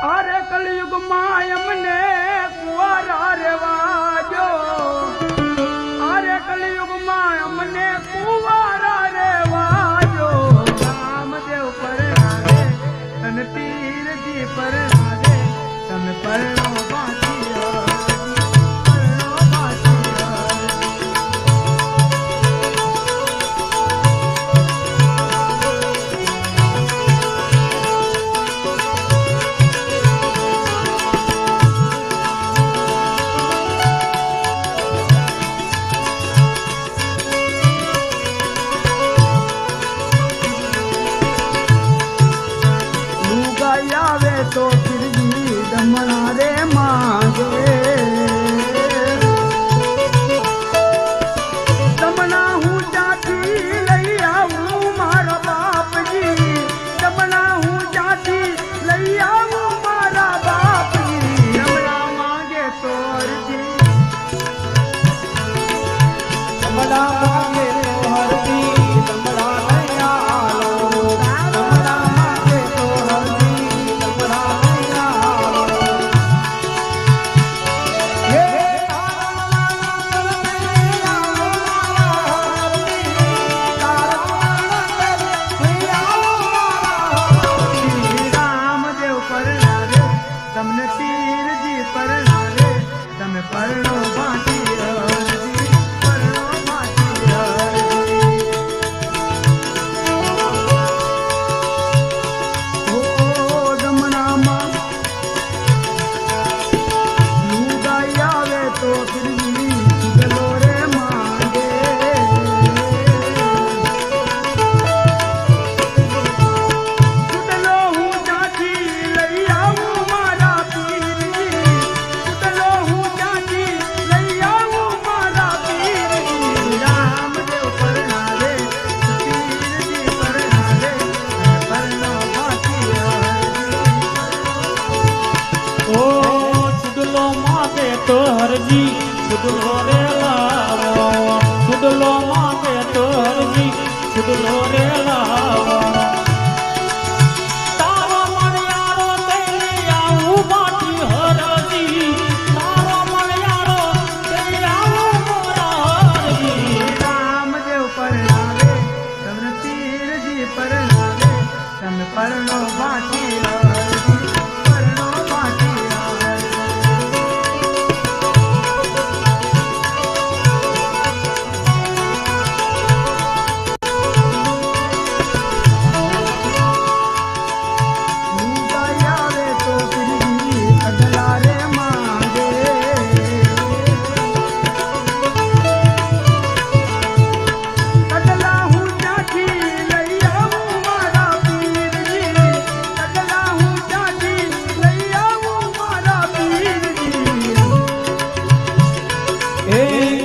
अरे कलयुग मायम ने कुआरा रेवाजो अरे कलयुग मायम ने कुआरा रेवाजो रामदेव पर आवे तन तीर जी पर आवे तन परनो बाकी तो फिर भी दमना रे मांगे दमना हूँ जाती लई आऊं मारा बाप जी दमना हूँ जाती लई आऊं मारा बाप जी दमना मांगे तो अर्जी दमना मांगे तो अर्जी दमना नहीं आलो दमना मांगे तो अर्जी तो हरजी छुडलो रे लावो छुडलो मांगे तो हरजी छुडलो रे लावो तारो मणियारो तेरे आऊ बाटी हरजी तारो मणियारो तेरे आऊ मोरा हरजी रामदेव पर आवे तमने तीर जी पर आवे तम परनो बाटी हरजी परनो बाटी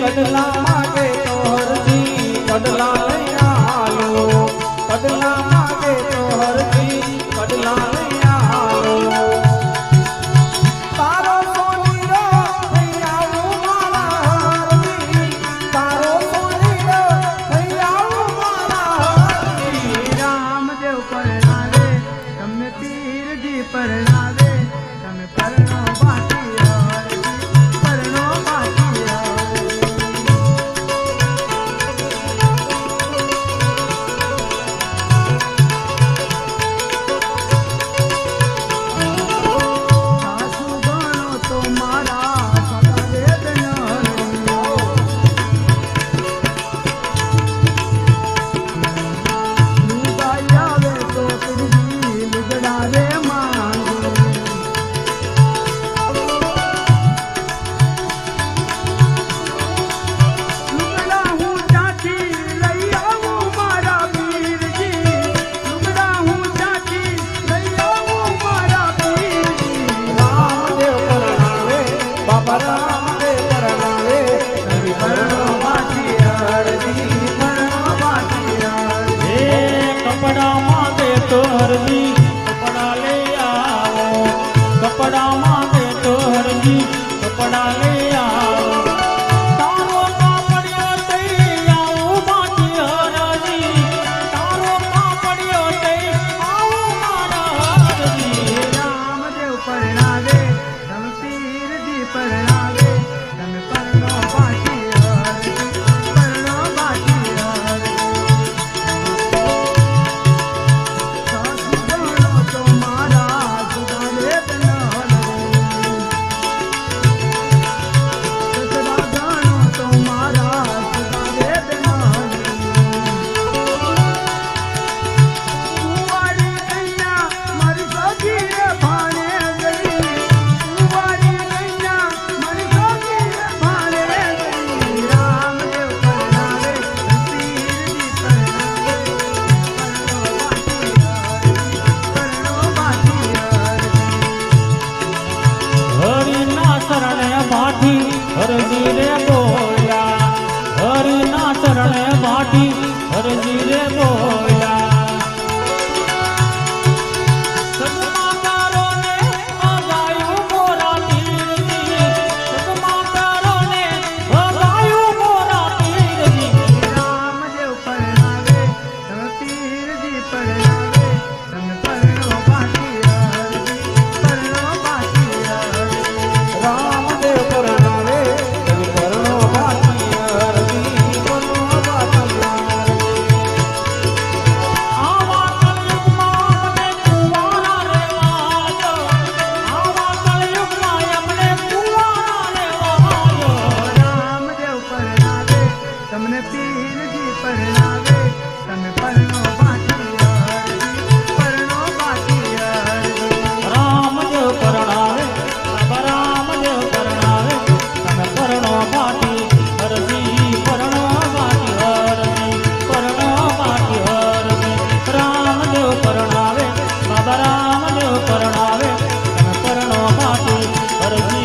कदला मांगे तो हरजी कदला नहीं आलो कदला मांगे तो हरजी कदला नहीं आलो तारो सोनी रो नहीं आऊं मारा हरजी तारो सोनी रो नहीं आऊं मारा हरजी रामदेव पर आवे तमने तीर जी पर आवे तम परनो बाटी हरजी परनो बाटी માટે અરજી